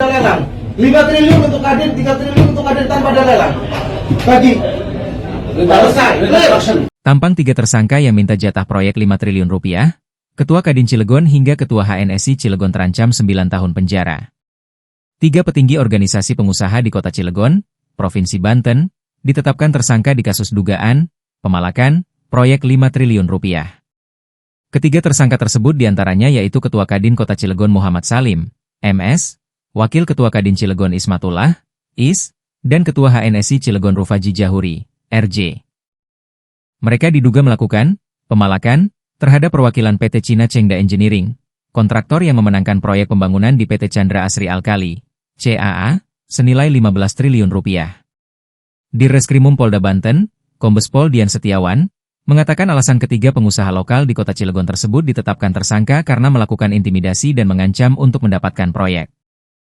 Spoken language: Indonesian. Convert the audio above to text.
lelang. 5 triliun untuk Kadin, 3 triliun untuk Kadin tanpa ada lelang. Bagi. Selesai. Tampang 3 tersangka yang minta jatah proyek 5 triliun rupiah, Ketua Kadin Cilegon hingga Ketua HNSI Cilegon terancam 9 tahun penjara. 3 petinggi organisasi pengusaha di Kota Cilegon, Provinsi Banten, ditetapkan tersangka di kasus dugaan pemalakan proyek 5 triliun rupiah. Ketiga tersangka tersebut diantaranya yaitu Ketua Kadin Kota Cilegon Muhammad Salim, MS, Wakil Ketua Kadin Cilegon Ismatullah, IS, dan Ketua HNSI Cilegon Rufaji Jahuri, RJ. Mereka diduga melakukan pemalakan terhadap perwakilan PT Cina Chengda Engineering, kontraktor yang memenangkan proyek pembangunan di PT Chandra Asri Alkali, CAA, senilai 15 triliun rupiah. Di Reskrimum Polda Banten, Kombes Pol Dian Setiawan, mengatakan alasan ketiga pengusaha lokal di Kota Cilegon tersebut ditetapkan tersangka karena melakukan intimidasi dan mengancam untuk mendapatkan proyek.